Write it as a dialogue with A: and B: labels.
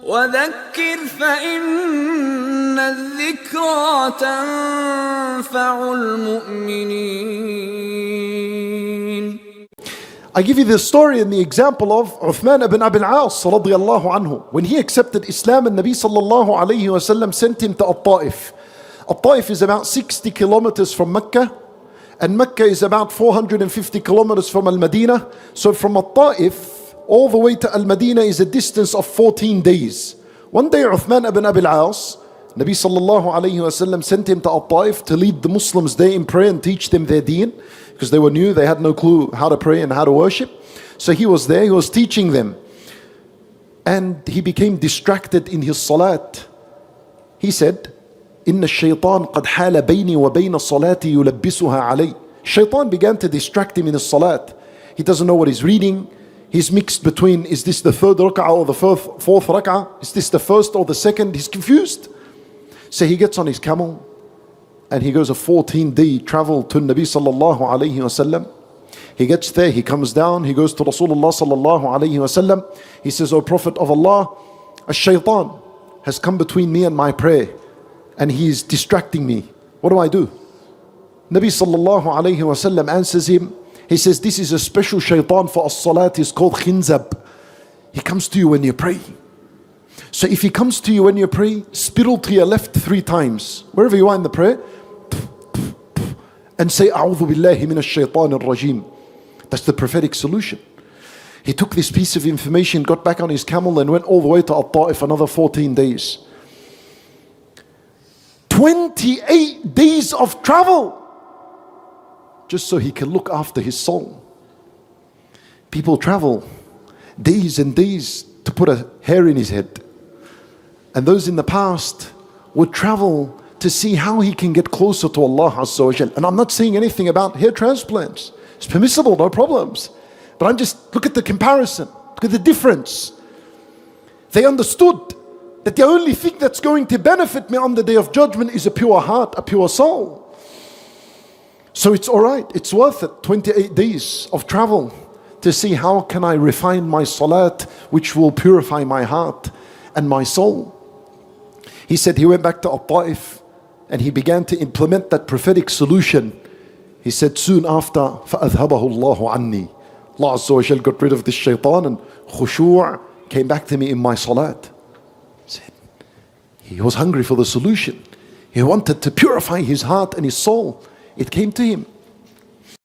A: وذكر فإن الذكرى تنفع المؤمنين.
B: I give you the story and the example of Uthman ibn Abi al-As radiyallahu anhu. When he accepted Islam, and Nabi sallallahu alayhi wa sallam sent him to At-Ta'if. At-Ta'if is about 60 kilometers from Mecca, and Mecca is about 450 kilometers from Al-Madinah. So from At-Ta'if all the way to Al-Madinah is a distance of 14 days. One day Uthman ibn Abi al-As, Nabi sallallahu alayhi wa sallam sent him to At-Ta'if to lead the Muslims there in prayer and teach them their deen, because they were new, they had no clue how to pray and how to worship. So he was there, he was teaching them. And he became distracted in his salat. He said, إِنَّ الشَّيْطَانَ قَدْ حَالَ بَيْنِي وَبَيْنَ صَلَاتِي يُلَبِّسُهَا عَلَيْهِ. Shaitan began to distract him in his salat. He doesn't know what he's reading. He's mixed between, is this the third rak'ah or the fourth rak'ah? Is this the first or the second? He's confused. So he gets on his camel and he goes a 14-day travel to Nabi sallallahu alayhi wasallam. He gets there, he comes down, he goes to Rasulullah sallallahu alayhi wasallam. He says, O Prophet of Allah, a shaitan has come between me and my prayer and he is distracting me. What do I do? Nabi sallallahu alayhi wasallam answers him. He says, this is a special shaitan for as-salat. It's called khinzab. He comes to you when you pray. So if he comes to you when you pray, spittle to your left 3 times, wherever you are in the prayer, and say, A'udhu billahi minash shaitan al-rajim. That's the prophetic solution. He took this piece of information, got back on his camel and went all the way to At-Ta'if, another 14 days. 28 days of travel, just so he can look after his soul. People travel days and days to put a hair in his head. And those in the past would travel to see how he can get closer to Allah Azza wa Jal. And I'm not saying anything about hair transplants. It's permissible, no problems. But I'm just, look at the comparison. Look at the difference. They understood that the only thing that's going to benefit me on the Day of Judgment is a pure heart, a pure soul. So it's alright, it's worth it. 28 days of travel to see how can I refine my salat, which will purify my heart and my soul. He said he went back to At-Ta'if and he began to implement that prophetic solution. He said soon after, فَأَذْهَبَهُ اللَّهُ عَنِّي. Allah Azza wa Jal got rid of this shaitan, and khushu' came back to me in my salat. He was hungry for the solution. He wanted to purify his heart and his soul. It came to him.